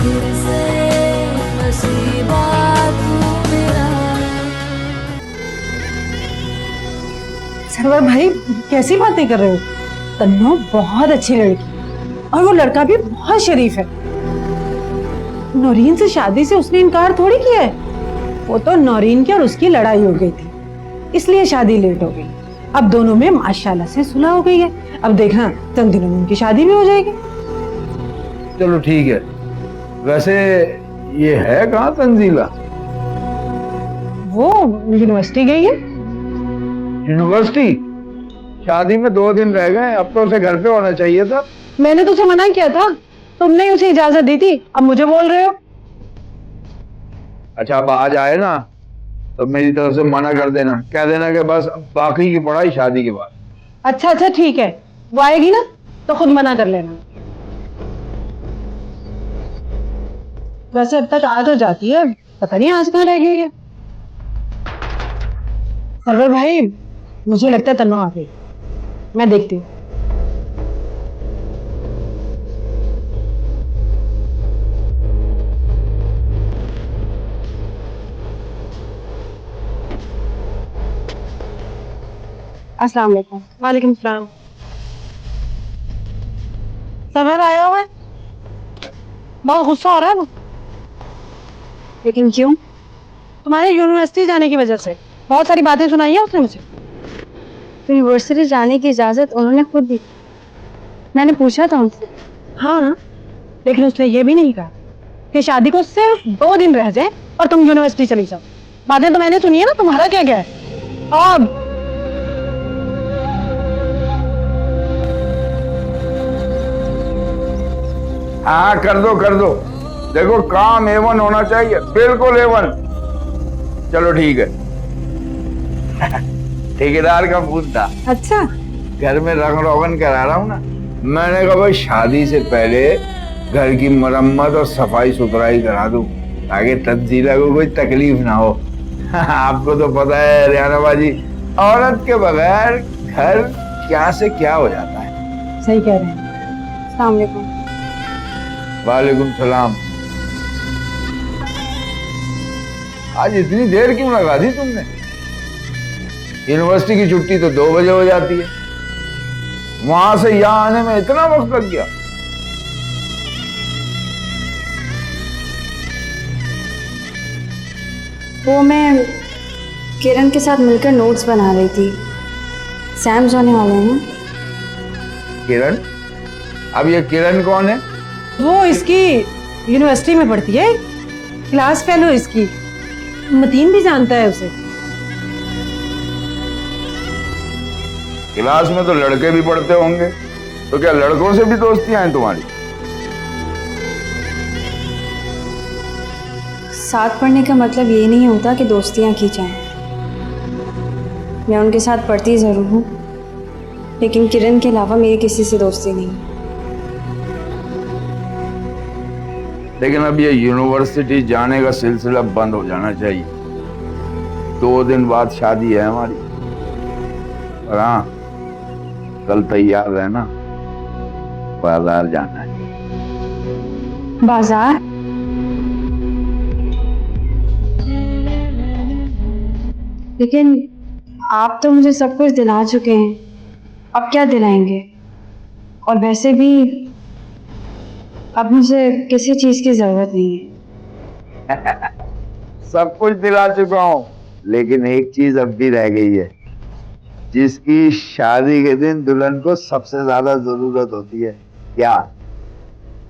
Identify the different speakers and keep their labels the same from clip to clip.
Speaker 1: फिर से नसीबा तू मेरा।
Speaker 2: सरवर भाई कैसी बातें कर रहे हो? तन्नो बहुत अच्छी लड़की और वो लड़का भी बहुत शरीफ है। नौरीन से शादी से उसने इनकार थोड़ी किया है। वो तो नौरीन की और उसकी लड़ाई हो गई थी, इसलिए शादी लेट हो गई। अब दोनों में माशाल्लाह से सुलह हो गई है। अब देखना चंद दिनों में उनकी शादी भी हो जाएगी।
Speaker 3: चलो ठीक है। वैसे ये है कहाँ तंजीला?
Speaker 2: वो यूनिवर्सिटी गई है।
Speaker 3: यूनिवर्सिटी? शादी में 2 दिन रह गए, अब तो उसे घर पे होना चाहिए था।
Speaker 2: मैंने तो उसे मना किया था, तुमने उसे इजाजत दी थी, अब मुझे बोल रहे हो।
Speaker 3: अच्छा अब आज आए ना तो मेरी तरफ से मना कर देना, कह देना कि बस बाकी की पढ़ाई शादी के बाद।
Speaker 2: अच्छा अच्छा ठीक है, वो आएगी ना तो खुद मना कर लेना। वैसे अब तक आ तो जाती है, पता नहीं आज कहाँ रह गई है। सरवर भाई मुझे लगता है तन्नो आ गई, मैं देखती हूँ। अस्सलाम वालेकुम। वालेकुम सलाम। सरवर आया हुआ है, बहुत गुस्सा हो रहा है वो। लेकिन क्यों? तुम्हारे यूनिवर्सिटी जाने की वजह से बहुत सारी बातें सुनाई है उसने मुझे।
Speaker 4: यूनिवर्सिटी जाने की इजाजत उन्होंने खुद दी, मैंने पूछा था उनसे।
Speaker 2: हाँ लेकिन उसने ये भी नहीं कहा कि शादी को सिर्फ 2 दिन रह जाए और तुम यूनिवर्सिटी चली जाओ। बातें तो मैंने सुनी है ना, तुम्हारा क्या क्या है? अब
Speaker 3: हाँ कर दो। देखो काम A1 होना चाहिए, बिल्कुल A1। चलो ठीक है। ठेकेदार का फोन था।
Speaker 2: अच्छा
Speaker 3: घर में रंग रोगन करा रहा हूँ ना, मैंने कहा भाई शादी से पहले घर की मरम्मत और सफाई सुथराई करा दूं ताकि तंजीला को कोई तकलीफ ना हो। आपको तो पता है रियाना बाजी, औरत के बगैर घर क्या से क्या हो जाता है।
Speaker 2: सही कह रहे हैं।
Speaker 4: अस्सलाम वालेकुम।
Speaker 3: वालेकुम सलाम। आज इतनी देर क्यों लगा दी तुमने? यूनिवर्सिटी की छुट्टी तो 2 बजे हो जाती है, वहां से यहाँ आने में इतना वक्त लग गया।
Speaker 4: वो मैं किरण के साथ मिलकर नोट्स बना रही थी, एग्जाम्स होने वाले हैं ना।
Speaker 3: किरण? अब ये किरण कौन है?
Speaker 2: वो इसकी यूनिवर्सिटी में पढ़ती है, क्लास फेलो इसकी। मतीन भी जानता है उसे।
Speaker 3: क्लास में तो लड़के भी पढ़ते होंगे, तो क्या लड़कों से भी दोस्तियां हैं तुम्हारी?
Speaker 4: साथ पढ़ने का मतलब ये नहीं होता कि दोस्तियां की जाएं। मैं उनके साथ पढ़ती ज़रूर हूँ, लेकिन किरण के अलावा मेरी किसी से दोस्ती नहीं।
Speaker 3: लेकिन अब ये यूनिवर्सिटी जाने का सिलसिला बंद हो जाना चाहिए। 2 दिन बाद शादी है हमारी। और हाँ, कल तैयार रहना, बाजार जाना है।
Speaker 4: बाजार? लेकिन आप तो मुझे सब कुछ दिला चुके हैं, अब क्या दिलाएंगे? और वैसे भी अब मुझे किसी चीज की जरूरत नहीं है।
Speaker 3: सब कुछ दिला चुका हूँ, लेकिन एक चीज अब भी रह गई है, जिसकी शादी के दिन दुल्हन को सबसे ज्यादा जरूरत होती है। क्या?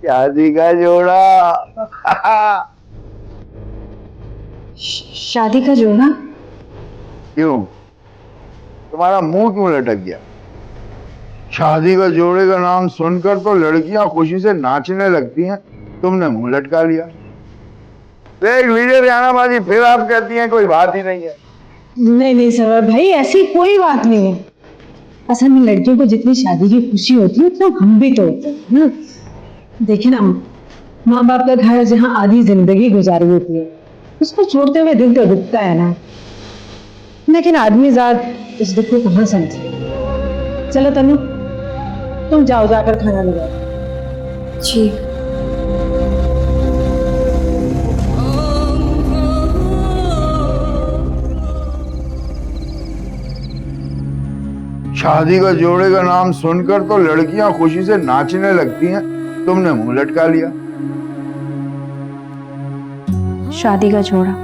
Speaker 3: शादी का जोड़ा।
Speaker 4: शादी का जोड़ा?
Speaker 3: क्यों? तुम्हारा मुंह क्यों लटक गया? शादी का जोड़े का नाम सुनकर तो लड़कियां खुशी से नाचने लगती हैं, तुमने मुंह लटका लिया। देख लीजिए रियाना बाजी, फिर आप कहती हैं कोई बात ही नहीं है।
Speaker 2: नहीं नहीं सरवर भाई, ऐसी कोई बात नहीं है। असल में लड़कियों को जितनी शादी की खुशी होती है उतना हम भी तो होते हैं ना। देखिए ना, माँ बाप का घर जहाँ आधी जिंदगी गुजारी होती है, उसको छोड़ते हुए दिल तो दुखता है ना। लेकिन आदमी जात इस दुख को कहाँ समझे। चलो तनु, तुम जाओ, जाकर खाना लगाओ।
Speaker 4: जी।
Speaker 3: शादी का जोड़े का नाम सुनकर तो लड़कियां खुशी से नाचने लगती हैं, तुमने मुंह लटका लिया।
Speaker 4: शादी का जोड़ा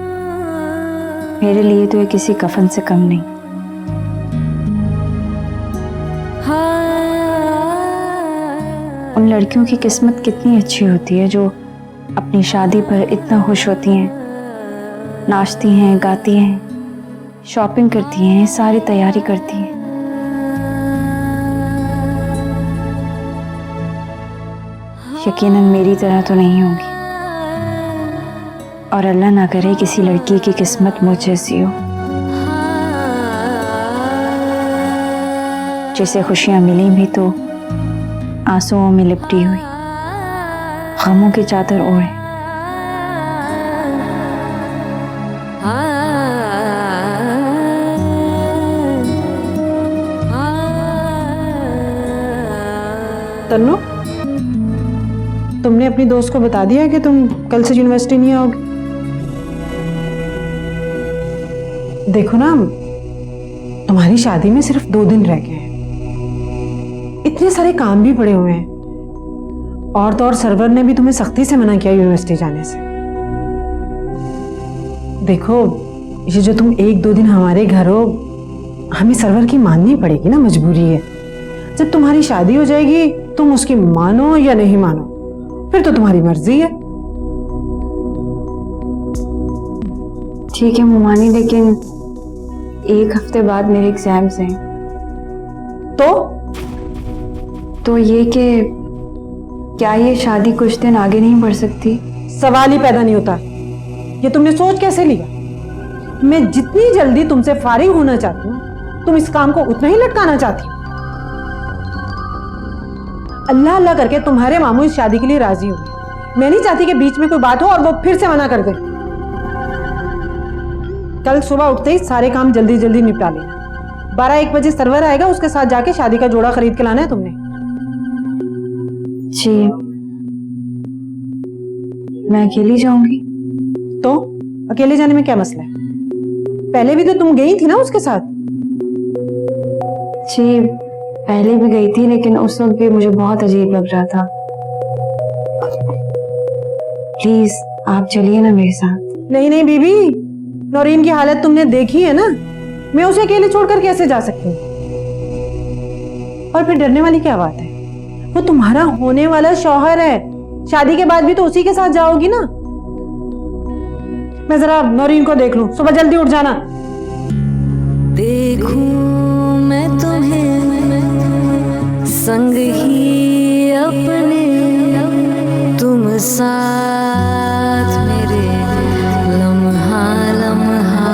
Speaker 4: मेरे लिए तो ये किसी कफन से कम नहीं। उन लड़कियों की किस्मत कितनी अच्छी होती है जो अपनी शादी पर इतना खुश होती हैं, नाचती हैं, गाती हैं, शॉपिंग करती हैं, सारी तैयारी करती हैं। यकीनन मेरी तरह तो नहीं होगी, और अल्लाह ना करे किसी लड़की की किस्मत मुझ जैसी हो, जिसे खुशियां मिली भी तो आंसुओं में लिपटी हुई, गमों की चादर ओढ़े।
Speaker 2: तन्नू, तुमने अपनी दोस्त को बता दिया कि तुम कल से यूनिवर्सिटी नहीं आओगे? देखो ना, तुम्हारी शादी में सिर्फ 2 दिन रह गए हैं, इतने सारे काम भी पड़े हुए हैं, और तो और सर्वर ने भी तुम्हें सख्ती से मना किया यूनिवर्सिटी जाने से। देखो, ये जो तुम 1-2 दिन हमारे घर हो, हमें सर्वर की माननी पड़ेगी ना, मजबूरी है। जब तुम्हारी शादी हो जाएगी, तुम उसकी मानो या नहीं मानो, फिर तो तुम्हारी मर्जी है।
Speaker 4: ठीक है मुमानी, लेकिन 1 हफ्ते बाद मेरे एग्जाम्स हैं। तो ये कि क्या ये शादी कुछ दिन आगे नहीं बढ़ सकती?
Speaker 2: सवाल ही पैदा नहीं होता। ये तुमने सोच कैसे लिया? मैं जितनी जल्दी तुमसे फारिग होना चाहती हूँ, तुम इस काम को उतना ही लटकाना चाहती हो। अल्लाह अल्लाह करके तुम्हारे मामू इस शादी के लिए राजी हुए। मैं नहीं चाहती कि बीच में कोई बात हो और वो फिर से मना कर दे। कल सुबह उठते ही सारे काम जल्दी जल्दी निपटा लेना। 12-1 बजे सर्वर आएगा, उसके साथ जाके शादी का जोड़ा खरीद के लाना है तुमने।
Speaker 4: जी, मैं अकेली जाऊंगी।
Speaker 2: तो अकेले जाने में क्या मसला है? पहले भी तो तुम गई थी ना उसके साथ।
Speaker 4: जी, पहले भी गई थी, लेकिन उस वक्त भी मुझे बहुत अजीब लग रहा था। प्लीज आप चलिए ना मेरे साथ।
Speaker 2: नहीं नहीं बीबी, नौरीन की हालत तुमने देखी है ना, मैं उसे अकेले छोड़कर कैसे जा सकती हूँ? और फिर डरने वाली क्या बात है? वो तुम्हारा होने वाला शौहर है, शादी के बाद भी तो उसी के साथ जाओगी ना। मैं जरा नौरीन को देख लूं, सुबह जल्दी उठ जाना।
Speaker 1: देखूं मैं तुम्हें संग ही अपने, तुम साथ मेरे लम्हा लम्हा।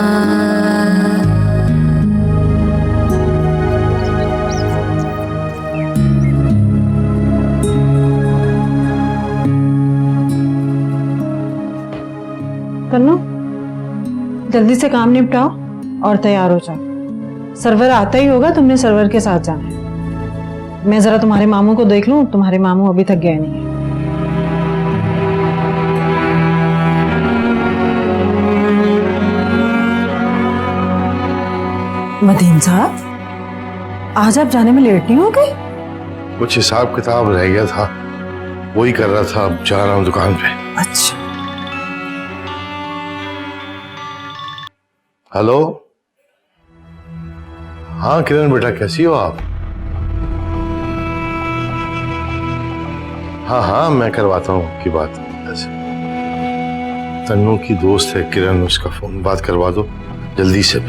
Speaker 2: करनो, जल्दी से काम निपटाओ और तैयार हो जाओ। सर्वर आता ही होगा, तुमने सर्वर के साथ जाना है। मैं जरा तुम्हारे मामू को देख लूं, तुम्हारे मामू अभी तक गए नहीं है। मदीन साहब, आज आप जाने में लेट नहीं हो गए?
Speaker 5: कुछ हिसाब किताब रह गया था, वही कर रहा था। अब जा रहा हूँ दुकान पे।
Speaker 2: अच्छा,
Speaker 5: हेलो, हाँ किरण बेटा, कैसी हो आप? हाँ हाँ, मैं करवाता हूँ आपकी बात। ऐसे तन्नू की दोस्त है किरण, उसका फोन बात करवा दो जल्दी से।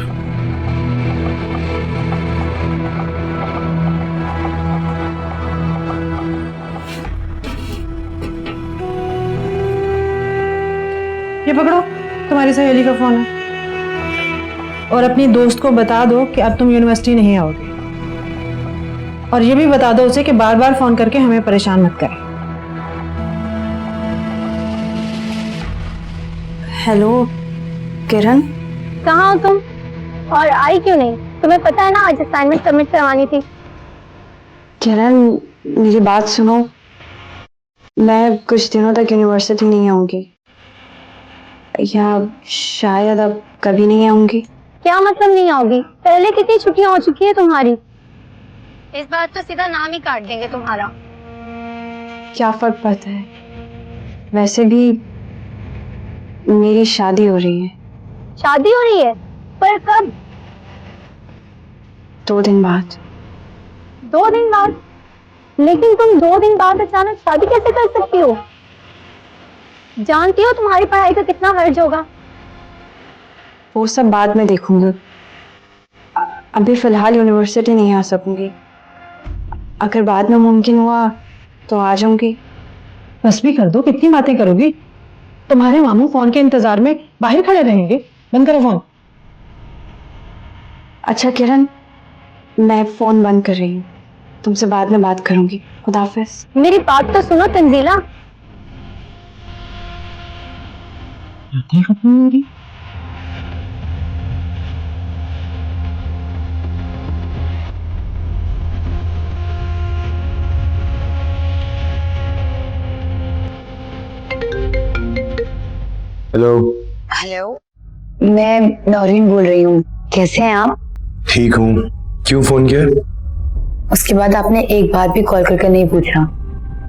Speaker 2: ये पकड़ो, तुम्हारी सहेली का फोन है। और अपनी दोस्त को बता दो कि अब तुम यूनिवर्सिटी नहीं आओगे, और ये भी बता दो उसे कि बार बार फोन करके हमें परेशान मत करें।
Speaker 4: हेलो किरण,
Speaker 6: कहाँ हो तुम? और आई क्यों नहीं? तुम्हें पता है ना आज असाइनमेंट सबमिट करवानी थी।
Speaker 4: किरण मेरी बात सुनो, मैं कुछ दिनों तक यूनिवर्सिटी नहीं आऊंगी, या शायद अब कभी नहीं आऊंगी।
Speaker 6: क्या मतलब नहीं आओगी? पहले कितनी छुट्टियां हो चुकी है तुम्हारी। इस बार तो सीधा नाम ही काट देंगे तुम्हारा।
Speaker 4: क्या फर्क पड़ता है, वैसे भी मेरी शादी हो रही है
Speaker 6: शादी हो रही है, पर कब?
Speaker 4: 2 दिन बाद।
Speaker 6: 2 दिन बाद? लेकिन तुम 2 दिन बाद अचानक शादी कैसे कर सकती हो? जानती हो तुम्हारी पढ़ाई का कितना खर्च होगा?
Speaker 4: वो सब बाद में देखूंगी, अभी फिलहाल यूनिवर्सिटी नहीं आ सकूंगी। अगर बाद में मुमकिन हुआ तो आ जाऊंगी।
Speaker 2: बस भी कर दो, कितनी बातें करोगी? तुम्हारे मामू फोन के इंतजार में बाहर खड़े रहेंगे। बंद करो फोन।
Speaker 4: अच्छा किरण, मैं फोन बंद कर रही हूँ, तुमसे बाद में बात करूंगी। खुदा हाफिज।
Speaker 6: मेरी बात तो सुनो तंजीला।
Speaker 2: खत्म होगी।
Speaker 5: हेलो।
Speaker 7: हेलो, मैं नौरीन बोल रही हूँ। कैसे हैं आप?
Speaker 5: ठीक हूँ। क्यों फोन किया?
Speaker 7: उसके बाद आपने एक बार भी कॉल करके नहीं पूछा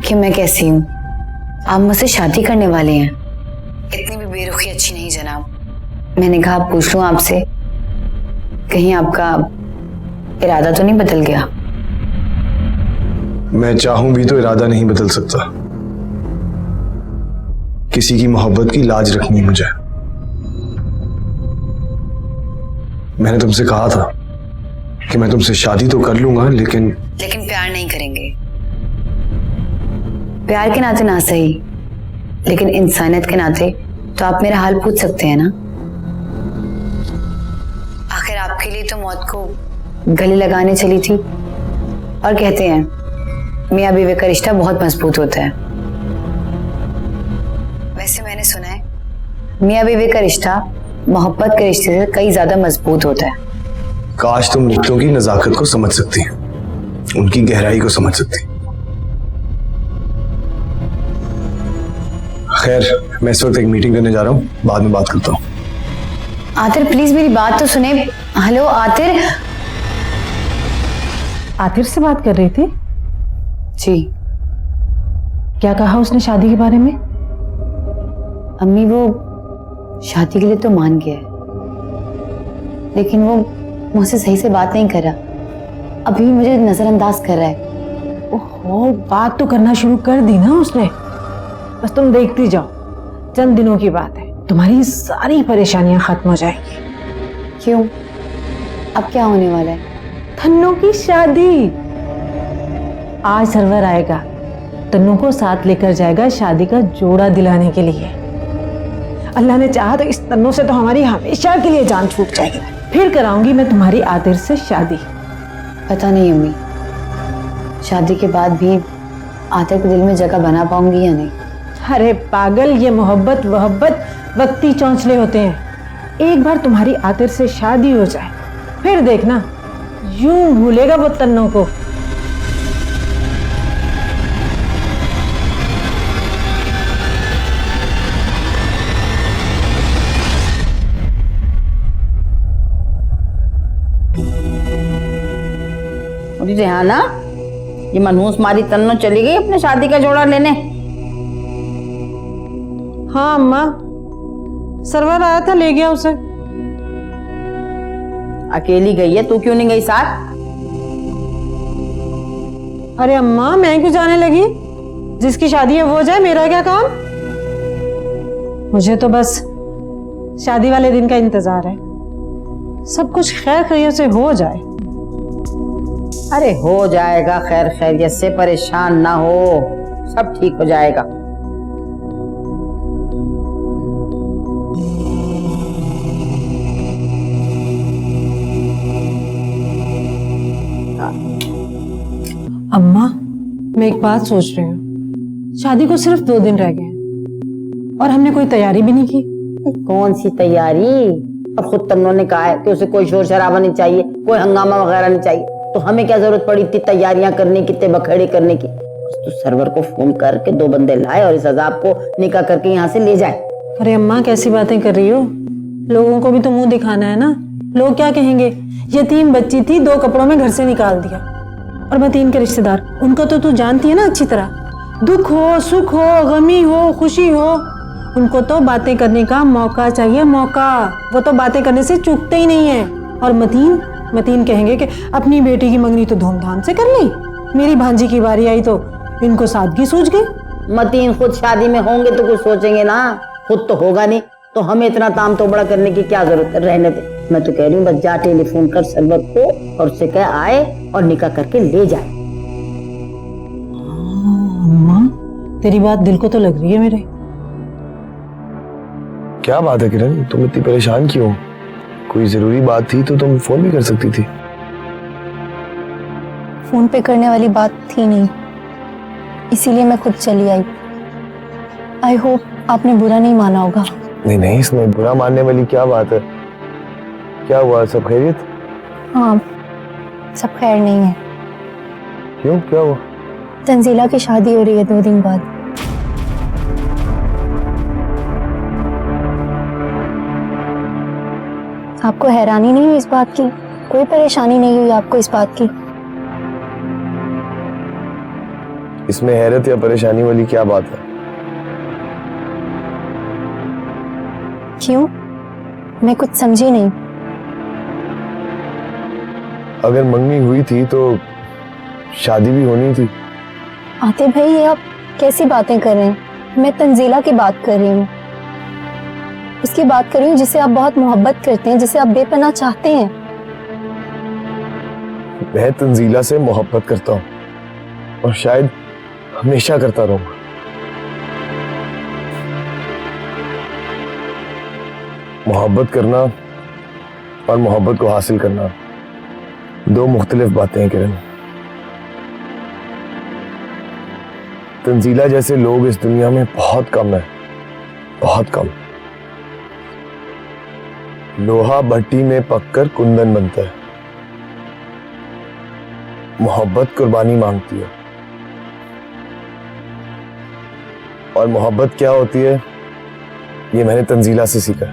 Speaker 7: कि मैं कैसी हूँ। आप मुझसे शादी करने वाले हैं। इतनी भी बेरुखी अच्छी नहीं जनाब। मैंने कहा पूछ लूँ आपसे, कहीं आपका इरादा तो नहीं बदल गया?
Speaker 5: मैं चाहूं भी तो इरादा नहीं बदल सकता। किसी की मोहब्बत की लाज रखनी मुझे। मैंने तुमसे कहा था कि मैं तुमसे शादी तो कर लूंगा, लेकिन
Speaker 7: प्यार नहीं करेंगे। प्यार के नाते ना सही, लेकिन इंसानियत के नाते तो आप मेरा हाल पूछ सकते हैं ना। आखिर आपके लिए तो मौत को गले लगाने चली थी। और कहते हैं मियां बीवी का रिश्ता बहुत मजबूत होता है। वैसे मैंने सुना है मियां बीवी का रिश्ता मोहब्बत के रिश्ते से कई ज्यादा मजबूत होता है।
Speaker 5: काश तुम रिश्तों की नजाकत को समझ सकती, उनकी गहराई को समझ सकती। खैर, मैं इस वक्त एक मीटिंग करने जा रहा हूँ, बाद में बात करता हूँ।
Speaker 7: आतिर प्लीज मेरी बात तो सुने। हेलो आतिर।
Speaker 2: आतिर से बात कर रही थी?
Speaker 7: जी।
Speaker 2: क्या कहा उसने शादी के बारे में?
Speaker 7: अम्मी वो शादी के लिए तो मान गया है, लेकिन वो मुझसे सही से बात नहीं कर रहा। अभी भी मुझे नजरअंदाज कर रहा है।
Speaker 2: ओहो, बात तो करना शुरू कर दी ना उसने। बस तुम देखती जाओ, चंद दिनों की बात है, तुम्हारी सारी परेशानियां खत्म हो जाएंगी।
Speaker 7: क्यों? अब क्या होने वाला है?
Speaker 2: तन्नू की शादी। आज सरवर आएगा, तन्नू को साथ लेकर जाएगा शादी का जोड़ा दिलाने के लिए। अल्लाह ने चाहा तो इस तन्नू से तो हमारी हमेशा के लिए जान छूट जाएगी। फिर कराऊंगी मैं तुम्हारी आतिर से शादी।
Speaker 7: पता नहीं अम्मी, शादी के बाद भी आतिर के दिल में जगह बना पाऊंगी या नहीं।
Speaker 2: अरे पागल, ये मोहब्बत वहब्बत वक्ती चौंचले होते हैं। एक बार तुम्हारी आतिर से शादी हो जाए, फिर देखना यूं भूलेगा वो तन्नू को।
Speaker 8: रेहाना, ये मनहूस मारी तन्नो चली गई अपने शादी का जोड़ा लेने।
Speaker 2: हाँ अम्मा, सरवर आया था, ले गया उसे।
Speaker 8: अकेली गई है, तू क्यों नहीं गई साथ?
Speaker 2: अरे अम्मा, मैं क्यों जाने लगी? जिसकी शादी है वो जाए, मेरा क्या काम? मुझे तो बस शादी वाले दिन का इंतजार है, सब कुछ खैर खैरियत से हो जाए।
Speaker 8: अरे हो जाएगा, खैर खैरियत से, परेशान ना हो, सब ठीक हो जाएगा।
Speaker 2: अम्मा, मैं एक बात सोच रही हूँ, शादी को सिर्फ 2 दिन रह गए हैं और हमने कोई तैयारी भी नहीं की।
Speaker 8: कौन सी तैयारी? अब खुद तन्नो ने कहा है कि उसे कोई शोर शराबा नहीं चाहिए, कोई हंगामा वगैरह नहीं चाहिए, तो हमें क्या जरूरत पड़ी इतनी तैयारियां करने की, इतने बखेड़े करने की? तो सर्वर को फोन करके 2 बंदे लाए और इस अजाब को निकाह करके यहाँ से ले जाए।
Speaker 2: अरे अम्मा, कैसी बातें कर रही हो? लोगों को भी तो मुंह दिखाना है ना। लोग क्या कहेंगे, यतीम बच्ची थी, 2 कपड़ों में घर से निकाल दिया। और मतीन के रिश्तेदार, उनको तो तू जानती है ना अच्छी तरह। दुख हो, सुख हो, गमी हो, खुशी हो, उनको तो बातें करने का मौका चाहिए, मौका। वो तो बातें करने से चूकते ही नहीं है। और मतीन कहेंगे कि अपनी बेटी की मंगनी तो धूमधाम से कर ली, मेरी भांजी की बारी आई तो इनको सादगी सूझ गई।
Speaker 8: मतीन खुद शादी में होंगे तो कुछ सोचेंगे ना, खुद तो होगा नहीं, तो हमें इतना ताम तोबड़ा करने की क्या जरूरत है। रहने दे, मैं तो कह रही हूँ बस जा टेलीफोन कर सरवर को और उससे कह आए और निकाह करके ले जाए।
Speaker 2: अम्मा, तेरी बात दिल को तो लग रही है मेरे।
Speaker 9: क्या बात है किरण, तुम इतनी परेशान क्यों? कोई जरूरी बात थी तो तुम फोन भी कर सकती थी।
Speaker 6: फोन पे करने वाली बात थी नहीं, इसीलिए मैं खुद चली आई। आई होप आपने बुरा नहीं माना होगा।
Speaker 9: नहीं नहीं, इसमें बुरा मानने वाली क्या बात है? क्या हुआ, सब खैरियत?
Speaker 6: हाँ, सब खैर नहीं है।
Speaker 9: क्यों, क्या हुआ?
Speaker 6: तंजीला की शादी हो रही है 2 दिन बाद। आपको हैरानी नहीं हुई इस बात की? कोई परेशानी नहीं हुई आपको इस बात की?
Speaker 9: इसमें हैरत या परेशानी वाली क्या बात है?
Speaker 6: क्यों? मैं कुछ समझी नहीं।
Speaker 9: अगर मंगनी हुई थी तो शादी भी होनी थी।
Speaker 6: आतिफ भाई, ये आप कैसी बातें कर रहे हैं? मैं तंजीला की बात कर रही हूँ, उसकी बात कर रही हूँ जिसे आप बहुत मोहब्बत करते हैं, जिसे आप बेपनाह चाहते हैं।
Speaker 9: मैं तंजीला से मोहब्बत करता हूँ और शायद हमेशा करता रहूंगा। मोहब्बत करना और मोहब्बत को हासिल करना 2 मुख्तलिफ बातें हैं किरण। तंजीला जैसे लोग इस दुनिया में बहुत कम है, बहुत कम। लोहा भट्टी में पककर कुंदन बनता है। मोहब्बत कुर्बानी मांगती है। और मोहब्बत क्या होती है ये मैंने तंजीला से सीखा।